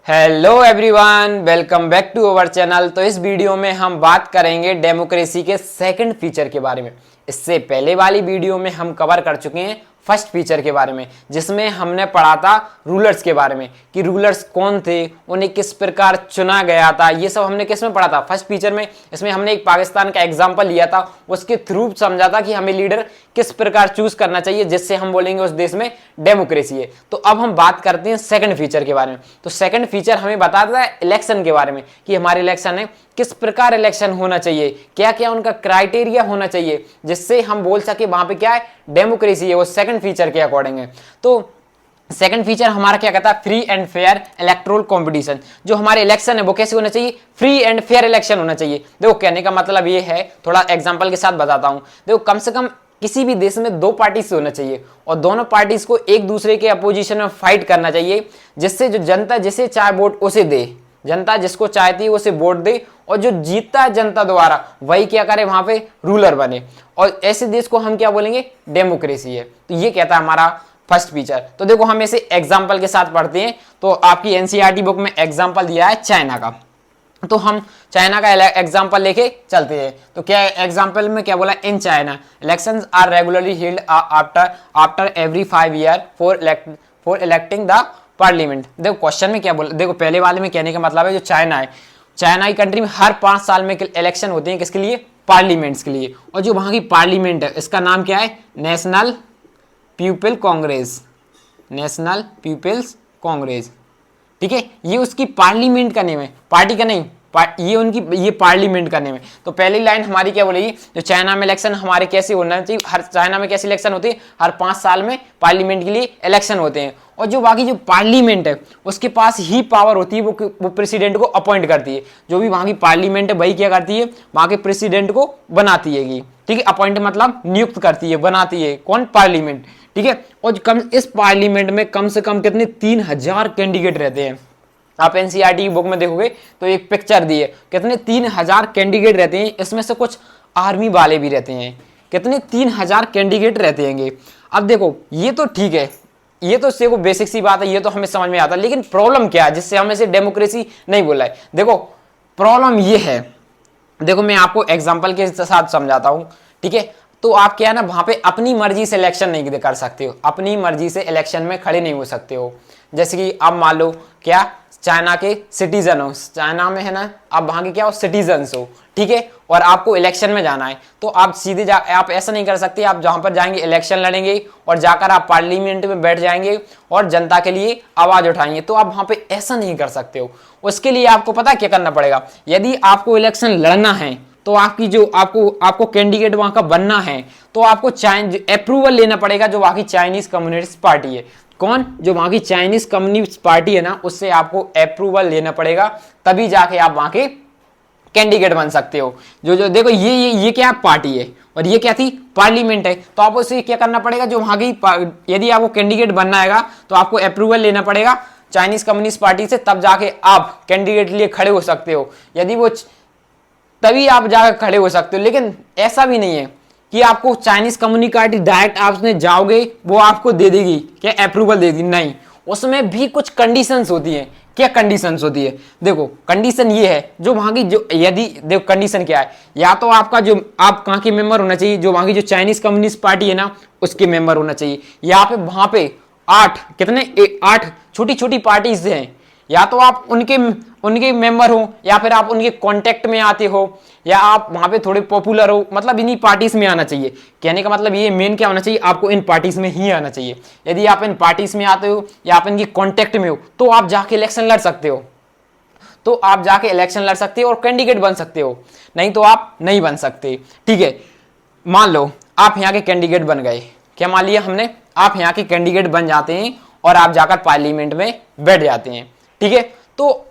Hello everyone, welcome back to our channel. तो इस video में हम बात करेंगे डेमोक्रेसी के सेकंड फीचर के बारे में। इससे पहले वाली वीडियो में हम कवर कर चुके हैं फर्स्ट फीचर के बारे में, जिसमें हमने पढ़ा था रूलर्स के बारे में कि रूलर्स कौन थे, उन्हें किस प्रकार चुना गया था। ये सब हमने किस में पढ़ा था? फर्स्ट फीचर में। इसमें हमने एक पाकिस्तान का एग्जाम्पल लिया था, उसके थ्रू समझा था कि हमें लीडर किस प्रकार चूज करना चाहिए जिससे हम बोलेंगे उस देश में डेमोक्रेसी है। तो अब हम बात करते हैं सेकंड फीचर के बारे में। तो सेकंड फीचर हमें बताता है इलेक्शन के बारे में कि हमारे इलेक्शन है किस प्रकार इलेक्शन होना चाहिए, क्या क्या उनका क्राइटेरिया होना चाहिए जिससे हम बोल सके वहां पे क्या है, डेमोक्रेसी है। वो सेकंड फीचर के अकॉर्डिंग है। तो सेकंड फीचर हमारा क्या कहता है? Free and fair electoral competition. जो हमारे इलेक्शन है वो कैसे होना चाहिए? फ्री एंड फेयर इलेक्शन होना चाहिए। देखो कहने का मतलब ये है, थोड़ा एग्जांपल के साथ बताता हूं। देखो कम से कम किसी भी देश में दो पार्टी से होना चाहिए और दोनों पार्टीज को एक दूसरे के अपोजिशन में फाइट करना चाहिए, जिससे जो जनता जिसे चाहे वोट उसे दे, जनता जिसको चाहती है उसे वोट दे, और जो जीतता है जनता द्वारा वही क्या करे, वहां पे रूलर बने। और ऐसे देश को हम क्या बोलेंगे? डेमोक्रेसी है। तो ये कहता है हमारा फर्स्ट फीचर। तो देखो हम ऐसे एग्जाम्पल के साथ पढ़ते हैं। तो आपकी एनसीईआरटी बुक में एग्जाम्पल दिया है चाइना का, तो हम चाइना का एग्जाम्पल लेके चलते हैं। तो क्या एग्जाम्पल में क्या बोला? In China elections are regularly held after every 5 year for electing the parliament. देखो क्वेश्चन में क्या बोला, देखो पहले वाले में कहने का मतलब है जो चाइना है, चाइना की कंट्री में हर 5 साल में इलेक्शन होते हैं। किसके लिए? पार्लियामेंट्स के लिए। और जो वहां की पार्लियामेंट है इसका नाम क्या है? National people congress. National people's congress, ठीक है। ये उसकी पार्लियामेंट का नेम है, पार्टी का नहीं। ये उनकी ये पार्लियामेंट का नेम है। तो पहली लाइन हमारी क्या बोलेगी? जो चाइना में इलेक्शन हमारे कैसे होना चाहिए, हर चाइना में कैसे इलेक्शन होते हैं? हर 5 साल में पार्लियामेंट के लिए इलेक्शन होते हैं। और जो बाकी जो पार्लियामेंट है उसके पास ही पावर होती है, वो प्रेसिडेंट को अपॉइंट करती है। जो भी वहां की पार्लियामेंट है वही क्या करती है? वहां के प्रेसिडेंट को बनाती है, ठीक है। अपॉइंट मतलब नियुक्त करती है, बनाती है। कौन? पार्लियामेंट, ठीक है। और इस पार्लियामेंट में कम से कम कितने? 3000 कैंडिडेट रहते हैं। आप एनसीईआरटी की बुक में देखोगे तो एक पिक्चर दी है, कितने? 3000 कैंडिडेट रहते हैं। इसमें से कुछ आर्मी वाले भी रहते हैं। कितने? 3000 कैंडिडेट रहते हैं। अब देखो ये तो ठीक है, ये तो देखो बेसिक सी बात है, ये तो हमें समझ में आता है। लेकिन प्रॉब्लम क्या है जिससे हम इसे डेमोक्रेसी नहीं बोला है? देखो प्रॉब्लम ये है, देखो मैं आपको एग्जाम्पल के साथ समझाता हूं, ठीक है। तो आप क्या है ना, वहां पे अपनी मर्जी से इलेक्शन नहीं कर सकते हो, अपनी मर्जी से इलेक्शन में खड़े नहीं हो सकते हो। जैसे कि आप मान लो क्या चाइना के सिटीजन हो, चाइना में है ना, आप वहां के क्या हो? सिटीजन्स हो, ठीक है। और आपको इलेक्शन में जाना है तो आप सीधे आप ऐसा नहीं कर सकते। आप जहां पर जाएंगे इलेक्शन लड़ेंगे और जाकर आप पार्लियामेंट में बैठ जाएंगे और जनता के लिए आवाज उठाएंगे, तो आप वहां पे ऐसा नहीं कर सकते हो। उसके लिए आपको पता है क्या करना पड़ेगा? यदि आपको इलेक्शन लड़ना है तो आपकी जो आपको कैंडिडेट वहां का बनना है तो आपको अप्रूवल लेना पड़ेगा जो वहां की चाइनीज कम्युनिस्ट पार्टी है। कौन? जो वहां की चाइनीज कम्युनिस्ट पार्टी है ना, उससे आपको अप्रूवल लेना पड़ेगा, तभी जाके आप वहां के कैंडिडेट बन सकते हो। जो देखो ये क्या पार्टी है और ये क्या थी? पार्लियामेंट है। तो आपको उसे क्या करना पड़ेगा? जो वहां की, यदि आपको कैंडिडेट बनना है तो आपको अप्रूवल लेना पड़ेगा चाइनीज कम्युनिस्ट पार्टी से, तब जाके आप कैंडिडेट लिए खड़े हो सकते हो। यदि वो तभी आप जाकर खड़े हो सकते हो। लेकिन ऐसा भी नहीं है कि आपको चाइनीज कम्युनिस्ट पार्टी डायरेक्ट आप उसमें जाओगे वो आपको दे देगी, क्या अप्रूवल दे देगी? नहीं, उसमें भी कुछ कंडीशंस होती हैं। क्या कंडीशंस होती है? देखो कंडीशन ये है, जो वहां की जो, यदि देखो कंडीशन क्या है, या तो आपका जो आप कहां के मेंबर होना चाहिए, जो वहां की जो चाइनीज कम्युनिस्ट पार्टी है ना उसके मेंबर होना चाहिए। या पे वहां पे 8 8 छोटी छोटी पार्टीज हैं, या तो आप उनके मेंबर हो, या फिर आप उनके कांटेक्ट में आते हो, या आप वहां पे थोड़े पॉपुलर हो। मतलब इन्हीं पार्टीज में आना चाहिए। कहने का मतलब ये मेन क्या होना चाहिए? आपको इन पार्टीज में ही आना चाहिए। यदि आप इन पार्टीज में आते हो या आप इनकी कांटेक्ट में हो तो आप जाके इलेक्शन लड़ सकते हो, तो आप जाके इलेक्शन लड़ सकते हो और कैंडिडेट बन सकते हो, नहीं तो आप नहीं बन सकते, ठीक है। मान लो आप यहाँ के कैंडिडेट बन गए, क्या मान लिया हमने? आप यहाँ के कैंडिडेट बन जाते हैं और आप जाकर पार्लियामेंट में बैठ जाते हैं, ठीक है। तो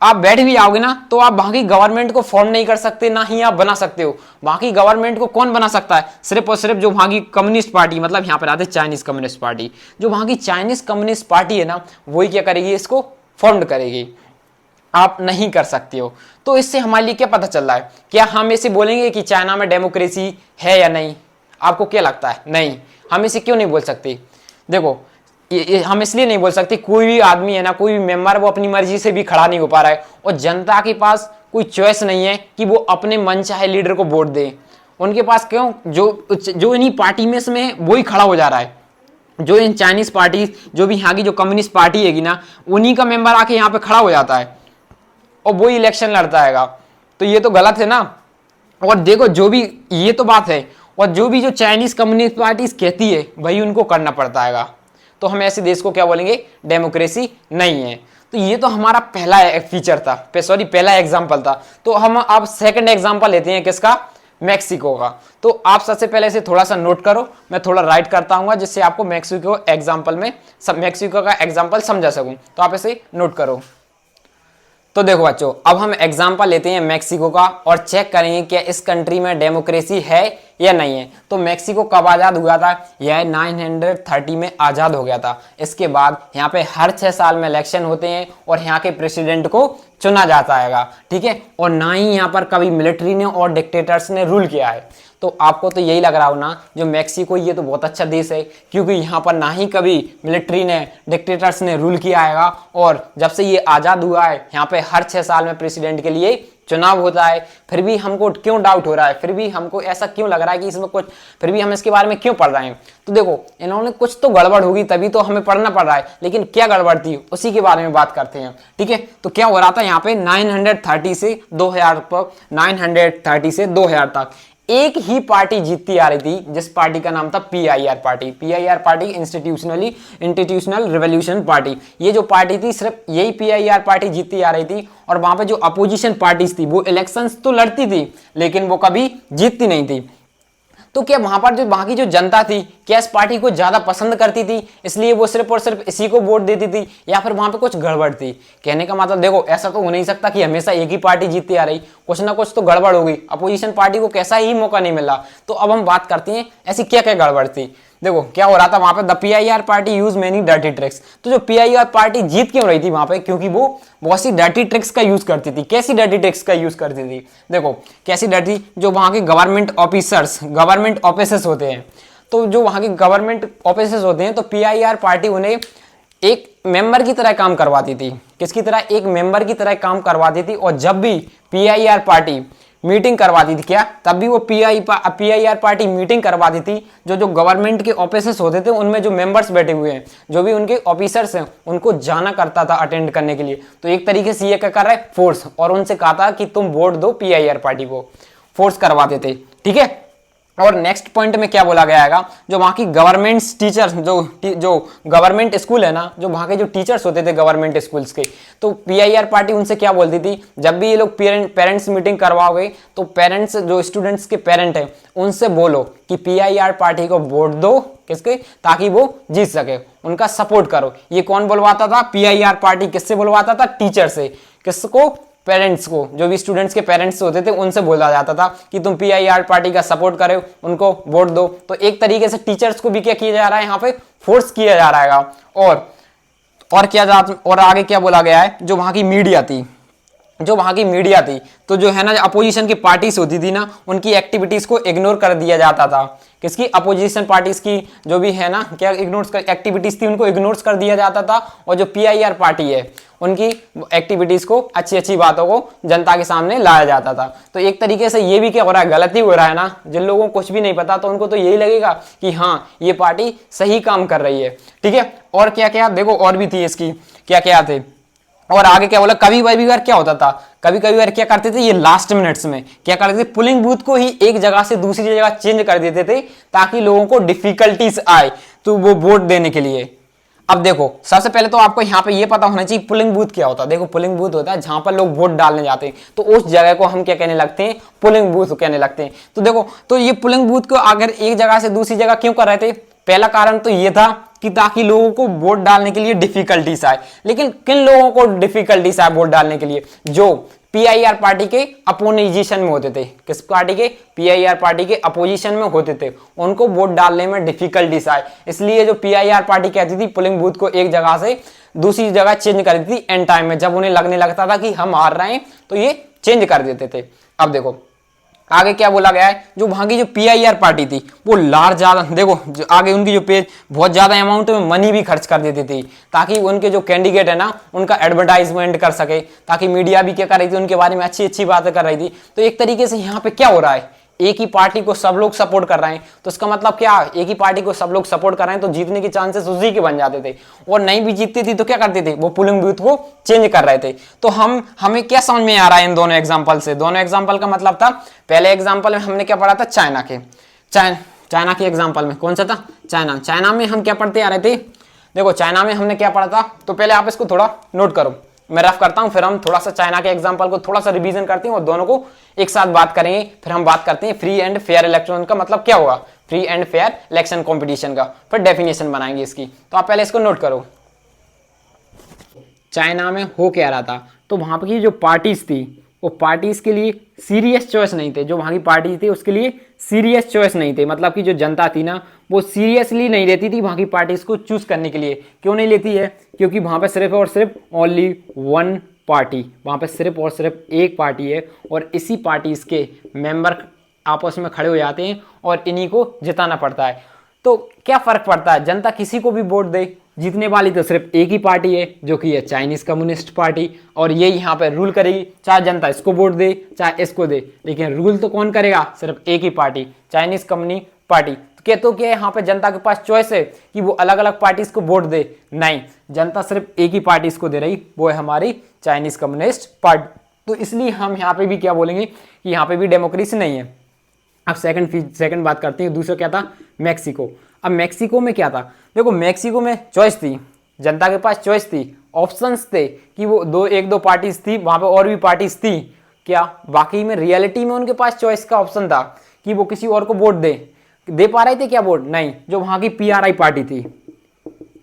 आप बैठ भी आओगे ना तो आप वहां की गवर्नमेंट को फॉर्म नहीं कर सकते, ना ही आप बना सकते हो। वहां की गवर्नमेंट को कौन बना सकता है? सिर्फ और सिर्फ जो वहां की कम्युनिस्ट पार्टी, मतलब यहाँ पर आते चाइनीज कम्युनिस्ट पार्टी। जो वहां की चाइनीज कम्युनिस्ट पार्टी है ना, वही क्या करेगी? इसको फॉर्म करेगी। आप नहीं कर सकते हो। तो इससे हमारे लिए क्या पता चल रहा है? क्या हम इसे बोलेंगे कि चाइना में डेमोक्रेसी है या नहीं? आपको क्या लगता है? नहीं। हम इसे क्यों नहीं बोल सकते? देखो हम इसलिए नहीं बोल सकते कोई भी आदमी है ना, कोई भी मेंबर वो अपनी मर्जी से भी खड़ा नहीं हो पा रहा है, और जनता के पास कोई चॉइस नहीं है कि वो अपने मन चाहे लीडर को वोट दे। उनके पास क्यों, जो इन्हीं पार्टी में इसमें वो ही खड़ा हो जा रहा है। जो इन चाइनीज पार्टी, जो भी यहाँ की जो कम्युनिस्ट पार्टी हैगी ना, उन्हीं का मेंबर आके यहाँ पे खड़ा हो जाता है और वो इलेक्शन लड़ता है। तो ये तो गलत है ना। और देखो जो भी, ये तो बात है, और जो भी जो चाइनीज कम्युनिस्ट पार्टी कहती है वही उनको करना पड़ता है। तो हम ऐसे देश को क्या बोलेंगे, डेमोक्रेसी नहीं है। तो ये तो हमारा पहला फीचर था, पहला एग्जाम्पल था। तो हम अब सेकंड एग्जाम्पल लेते हैं, किसका, मैक्सिको का। तो आप सबसे पहले इसे थोड़ा सा नोट करो, मैं थोड़ा राइट करता हूँ जिससे आपको मैक्सिको का एग्जाम्पल समझा सकूं। तो आप इसे नोट करो। तो देखो बच्चों, अब हम एग्जाम्पल लेते हैं मैक्सिको का और चेक करेंगे क्या इस कंट्री में डेमोक्रेसी है या नहीं है। तो मैक्सिको कब आज़ाद हुआ था, यह 930 में आज़ाद हो गया था। इसके बाद यहाँ पे हर 6 साल में इलेक्शन होते हैं और यहाँ के प्रेसिडेंट को चुना जाता है, ठीक है। और ना ही यहाँ पर कभी मिलिट्री ने और डिक्टेटर्स ने रूल किया है। तो आपको तो यही लग रहा हो ना, जो मैक्सिको ये तो बहुत अच्छा देश है, क्योंकि यहाँ पर ना ही कभी मिलिट्री ने, डिक्टेटर्स ने रूल किया है, और जब से ये आज़ाद हुआ है यहाँ पे हर 6 साल में प्रेसिडेंट के लिए चुनाव होता है। फिर भी हमको क्यों डाउट हो रहा है, फिर भी हमको ऐसा क्यों लग रहा है कि इसमें कुछ, फिर भी हम इसके बारे में क्यों पढ़ रहे हैं। तो देखो, इन्होंने कुछ तो गड़बड़ होगी तभी तो हमें पढ़ना पड़ रहा है, लेकिन क्या गड़बड़ थी उसी के बारे में बात करते हैं, ठीक है। तो क्या हो रहा था यहाँ पे 930 से 2000 तक एक ही पार्टी जीतती आ रही थी, जिस पार्टी का नाम था PIR party, institutional revolution party. ये जो पार्टी थी, सिर्फ यही PIR पार्टी जीतती आ रही थी। और वहां पे जो अपोजिशन पार्टीज थी वो इलेक्शंस तो लड़ती थी, लेकिन वो कभी जीतती नहीं थी। तो क्या वहां पर जो वहां की जो जनता थी, क्या इस पार्टी को ज्यादा पसंद करती थी, इसलिए वो सिर्फ और सिर्फ इसी को वोट देती थी, या फिर वहां पे कुछ गड़बड़ थी। कहने का मतलब देखो, ऐसा तो हो नहीं सकता कि हमेशा एक ही पार्टी जीतती आ रही, कुछ ना कुछ तो गड़बड़ होगी, अपोजिशन पार्टी को कैसा ही मौका नहीं मिला। तो अब हम बात करते हैं ऐसी क्या क्या गड़बड़ थी। देखो क्या हो रहा था वहां पे, the PIR party use many dirty tricks. तो जो PIR पार्टी जीत क्यों रही थी वहां पे, क्योंकि वो बहुत सी डर्टी ट्रिक्स का यूज करती थी। कैसी डर्टी ट्रिक्स का यूज करती थी, देखो कैसी डर्टी, जो वहां के गवर्नमेंट ऑफिसर्स होते हैं, तो जो वहां के गवर्नमेंट ऑफिसर्स होते हैं, तो PIR पार्टी उन्हें एक मेंबर की तरह काम करवाती थी। किसकी तरह, एक मेंबर की तरह काम करवाती थी। और जब भी PIR पार्टी मीटिंग करवाती थी, क्या तब भी वो PIR पार्टी मीटिंग करवाती थी। जो गवर्नमेंट के ऑफिसर्स होते थे उनमें जो मेंबर्स बैठे हुए हैं, जो भी उनके ऑफिसर्स हैं, उनको जाना करता था अटेंड करने के लिए। तो एक तरीके से ये क्या कर रहा है, फोर्स, और उनसे कहा था कि तुम वोट दो PIR पार्टी को, फोर्स करवाते थे, ठीक है। और नेक्स्ट पॉइंट में क्या बोला गया है, जो वहां की गवर्नमेंट टीचर्स, जो गवर्नमेंट स्कूल है ना, जो वहां के जो टीचर्स होते थे गवर्नमेंट स्कूल्स के, तो PIR पार्टी उनसे क्या बोलती थी, जब भी ये लोग पेरेंट्स मीटिंग करवाओगे तो पेरेंट्स, जो स्टूडेंट्स के पेरेंट है, उनसे बोलो कि PIR पार्टी को वोट दो, किसके, ताकि वो जीत सके, उनका सपोर्ट करो। ये कौन बुलवाता था, PIR पार्टी किससे बुलवाता था, टीचर से। किसको, पेरेंट्स को, जो भी स्टूडेंट्स के पेरेंट्स होते थे उनसे बोला जाता था कि तुम PIR पार्टी का सपोर्ट करो, उनको वोट दो। तो एक तरीके से टीचर्स को भी क्या किया जा रहा है, यहाँ पे फोर्स किया जा रहा है। और आगे क्या बोला गया है, जो वहां की मीडिया थी, तो जो है ना, अपोजिशन की पार्टीज होती थी ना, उनकी एक्टिविटीज को इग्नोर कर दिया जाता था। किसकी, अपोजिशन पार्टीज की जो भी है ना, क्या एक्टिविटीज थी उनको इग्नोर कर दिया जाता था। और जो PIR पार्टी है उनकी एक्टिविटीज को, अच्छी बातों को जनता के सामने लाया जाता था। तो एक तरीके से ये भी क्या हो रहा है, गलती हो रहा है ना। जिन लोगों को कुछ भी नहीं पता तो उनको तो यही लगेगा कि हाँ ये पार्टी सही काम कर रही है, ठीक है। और क्या क्या देखो, और भी थी इसकी, क्या क्या थे। और आगे क्या बोला, कभी बार क्या होता था, कभी बार क्या करते थे, ये लास्ट मिनट्स में क्या करते थे, पुलिंग बूथ को ही एक जगह से दूसरी जगह चेंज कर देते थे, ताकि लोगों को डिफिकल्टीज आए तो वो वोट देने के लिए। अब देखो, सबसे पहले तो आपको यहाँ पे ये पता होना चाहिए पुलिंग बूथ क्या होता है। देखो, पुलिंग बूथ होता है जहां पर लोग वोट डालने जाते हैं, तो उस जगह को हम क्या कहने लगते हैं, पुलिंग बूथ कहने लगते हैं। तो देखो, तो ये पुलिंग बूथ को अगर एक जगह से दूसरी जगह क्यों कर रहे थे, पहला कारण तो ये था कि ताकि लोगों को वोट डालने के लिए डिफिकल्टीज आए। लेकिन किन लोगों को डिफिकल्टीज आए वोट डालने के लिए, जो PIR पार्टी के अपोजिशन में होते थे। किस पार्टी के, PIR पार्टी के अपोजिशन में होते थे, उनको वोट डालने में डिफिकल्टीज आए। इसलिए जो PIR पार्टी कहती थी पुलिंग बूथ को एक जगह से दूसरी जगह चेंज कर देती थी एंड टाइम में, जब उन्हें लगने लगता था कि हम हार रहे हैं तो ये चेंज कर देते थे। अब देखो, आगे क्या बोला गया है, जो वहां की जो PIR पार्टी थी वो लार्ज ज्यादा, देखो आगे उनकी जो पेज बहुत ज्यादा अमाउंट में मनी भी खर्च कर देती थी ताकि उनके जो कैंडिडेट है ना उनका एडवर्टाइजमेंट कर सके, ताकि मीडिया भी क्या कर रही थी उनके बारे में अच्छी अच्छी बातें कर रही थी। तो एक तरीके से यहाँ पे क्या हो रहा है, एक ही पार्टी को सब लोग सपोर्ट कर रहे हैं, तो इसका मतलब क्या, एक ही पार्टी को सब लोग सपोर्ट कर रहे हैं तो जीतने के चांसेस उसी के बन जाते थे, और नहीं भी जीतती थी तो क्या करते थे, वो पोलिंग बूथ को चेंज कर रहे थे। तो हमें क्या समझ में आ रहा है इन दोनों एग्जाम्पल से, दोनों एग्जाम्पल का मतलब था, पहले एग्जाम्पल में हमने क्या पढ़ा था, चाइना के एग्जाम्पल में कौन सा था, चाइना में हम क्या पढ़ते आ रहे थे, देखो चाइना में हमने क्या पढ़ा था, तो पहले आप इसको थोड़ा नोट करो, मैं रफ करता हूं, फिर हम थोड़ा सा चाइना के एग्जांपल को थोड़ा सा रिवीजन करते हैं और दोनों को एक साथ बात करेंगे। फिर हम बात करते हैं फ्री एंड फेयर इलेक्शन का मतलब क्या होगा, free and fair election competition का, फिर डेफिनेशन बनाएंगे इसकी। तो आप पहले इसको नोट करो, चाइना में हो क्या रहा था, तो वहां की जो पार्टीज थी वो पार्टीज के लिए सीरियस चॉइस नहीं थे, जो वहां की पार्टी थी उसके लिए सीरियस चॉइस नहीं थे, मतलब कि जो जनता थी ना वो सीरियसली नहीं लेती थी वहां की पार्टीज को चूज करने के लिए। क्यों नहीं लेती है, क्योंकि वहां पे सिर्फ और सिर्फ ओनली वन पार्टी, वहां पे सिर्फ और सिर्फ एक पार्टी है और इसी पार्टीज के मेंबर आपस में खड़े हो जाते हैं और इन्हीं को जिताना पड़ता है। तो क्या फर्क पड़ता है, जनता किसी को भी वोट दे, जीतने वाली तो सिर्फ एक ही पार्टी है जो कि है चाइनीज कम्युनिस्ट पार्टी, और ये यहाँ पे रूल करेगी, चाहे जनता इसको वोट दे चाहे इसको दे, लेकिन रूल तो कौन करेगा, सिर्फ एक ही पार्टी, चाइनीज कम्युनिस्ट पार्टी। तो क्या यहाँ पे जनता के पास चॉइस है कि वो अलग अलग पार्टीज को वोट दे, नहीं, जनता सिर्फ एक ही पार्टीज को दे रही, वो है हमारी चाइनीज कम्युनिस्ट पार्टी। तो इसलिए हम यहाँ पे भी क्या बोलेंगे कि यहाँ पे भी डेमोक्रेसी नहीं है। अब सेकंड बात करते हैं, दूसरा क्या था, मैक्सिको। अब मैक्सिको में क्या था, देखो मैक्सिको में चॉइस थी, जनता के पास चॉइस थी, ऑप्शंस थे कि वो एक दो पार्टीज थी, वहां पे और भी पार्टीज थी, क्या वाकई में रियलिटी में उनके पास चॉइस का ऑप्शन था कि वो किसी और को वोट दे पा रहे थे क्या वोट, नहीं, जो वहां की PRI पार्टी थी,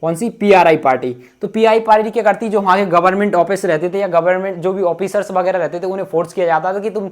कौन सी, PRI पार्टी। तो PRI पार्टी क्या करती, जो वहां के गवर्नमेंट ऑफिस रहते थे या गवर्नमेंट जो भी ऑफिसर्स वगैरह रहते थे उन्हें फोर्स किया जाता था कि तुम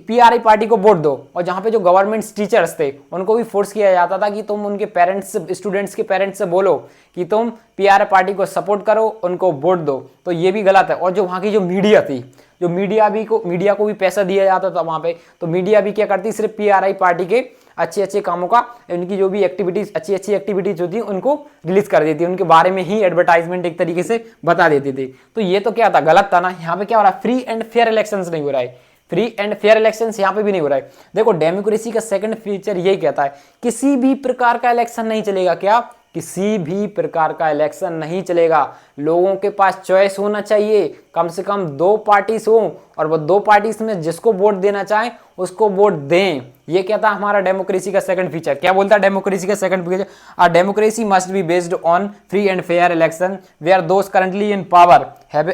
PRI पार्टी को वोट दो, और जहां पे जो गवर्नमेंट टीचर्स थे उनको भी फोर्स किया जाता था कि तुम उनके पेरेंट्स, स्टूडेंट्स के पेरेंट्स से बोलो कि तुम PRI पार्टी को सपोर्ट करो, उनको वोट दो। तो ये भी गलत है। और जो वहां की जो मीडिया थी, जो मीडिया को भी पैसा दिया जाता था वहां पे, तो मीडिया भी क्या करती, सिर्फ PRI पार्टी के अच्छे अच्छे कामों का, उनकी जो भी एक्टिविटीज, अच्छी अच्छी एक्टिविटीज होती उनको रिलीज कर देती, उनके बारे में ही एडवर्टाइजमेंट एक तरीके से बता देते थे। तो ये तो क्या था, गलत था ना। यहाँ पे क्या हो रहा है, फ्री एंड फेयर इलेक्शंस नहीं हो रहा है, फ्री एंड फेयर इलेक्शंस यहाँ पे भी नहीं हो रहा है। देखो डेमोक्रेसी का सेकंड फीचर यही कहता है, किसी भी प्रकार का इलेक्शन नहीं चलेगा, क्या, किसी भी प्रकार का इलेक्शन नहीं चलेगा, लोगों के पास चॉइस होना चाहिए, कम से कम दो पार्टीज हो, और वो दो पार्टीज में जिसको वोट देना चाहे उसको वोट दें। ये क्या था हमारा डेमोक्रेसी का सेकंड फीचर। क्या बोलता है डेमोक्रेसी का second feature, a democracy must be based on free and fair election where those currently in power have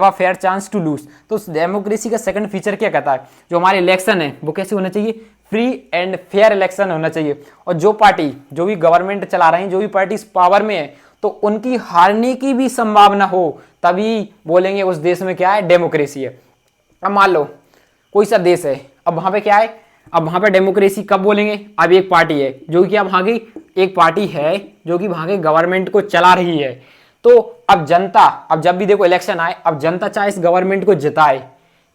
a fair chance to lose. तो डेमोक्रेसी का सेकंड फीचर क्या कहता है, जो हमारे इलेक्शन है वो कैसे होना चाहिए, फ्री एंड फेयर इलेक्शन होना चाहिए, और जो पार्टी, जो भी गवर्नमेंट चला रहे हैं, जो भी पार्टी पावर में है, तो उनकी हारने की भी संभावना हो, तभी बोलेंगे उस देश में क्या है, डेमोक्रेसी है। अब मान लो कोई सा देश है, अब वहां पे क्या है, अब वहां पे डेमोक्रेसी कब बोलेंगे, अब एक पार्टी है जो कि अब वहां की एक पार्टी है जो कि वहां के गवर्नमेंट को चला रही है। तो अब जनता, अब जब भी देखो इलेक्शन आए, अब जनता चाहे इस गवर्नमेंट को जिताए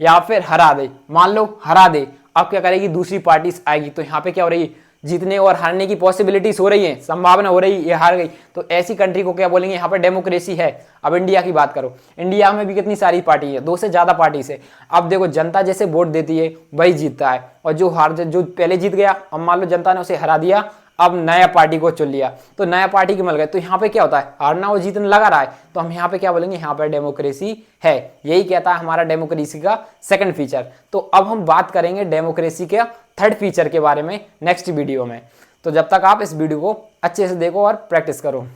या फिर हरा दे, मान लो हरा दे, अब क्या करेगी, दूसरी पार्टी आएगी, तो यहाँ पे क्या हो रही है, जीतने और हारने की पॉसिबिलिटीज हो रही है, संभावना हो रही है, ये हार गई, तो ऐसी कंट्री को क्या बोलेंगे, यहाँ पे डेमोक्रेसी है। अब इंडिया की बात करो, इंडिया में भी कितनी सारी पार्टी है, 2 से ज्यादा पार्टी से। अब देखो जनता जैसे वोट देती है वही जीतता है, और जो पहले जीत गया, अब मान लो जनता ने उसे हरा दिया, अब नया पार्टी को चुन लिया, तो नया पार्टी के मिल गए, तो यहाँ पे क्या होता है, हारना और जीतना लगा रहा है, तो हम यहाँ पे क्या बोलेंगे, यहाँ पे डेमोक्रेसी है। यही कहता है हमारा डेमोक्रेसी का सेकंड फीचर। तो अब हम बात करेंगे डेमोक्रेसी के थर्ड फीचर के बारे में नेक्स्ट वीडियो में। तो जब तक आप इस वीडियो को अच्छे से देखो और प्रैक्टिस करो।